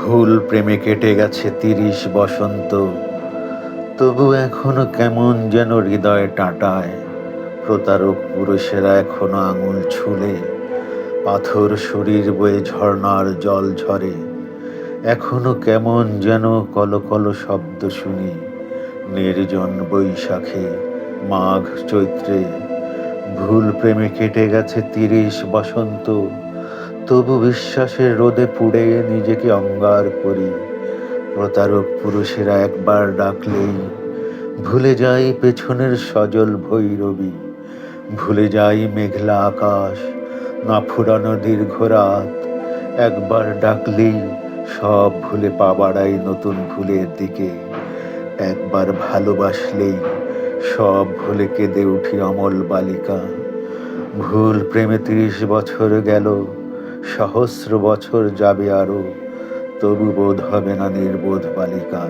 ভুল প্রেমে কেটে গেছে ৩০ বসন্ত, তবু এখনো কেমন যেন হৃদয় টাটায়। প্রতারক পুরুষেরা এখনো আঙুল ছুলে, পাথর শরীর বয়ে ঝর্ণার জল ঝরে। এখনো কেমন যেন কলকল শব্দ শুনি, নির্জন বৈশাখে, মাঘ চৈত্রে। ভুল প্রেমে কেটে গেছে ৩০ বসন্ত, তবু বিশ্বাসের রোদে পুড়ে নিজেকে অঙ্গার করি। প্রতারক পুরুষেরা একবার ডাকলেই ভুলে যাই পেছনের সজল ভৈরবী, ভুলে যাই মেঘলা আকাশ, না ফুরানো দীর্ঘ রাত। একবার ডাকলেই সব ভুলে পা বাড়াই নতুন ভুলের দিকে। একবার ভালোবাসলেই সব ভুলে কেঁদে উঠি অমল বালিকা। ভুল প্রেমে ৩০ বছর গেল, সহস্র বছর যাবে আরো, তবু বোধ হবে না নির্বোধ বালিকা।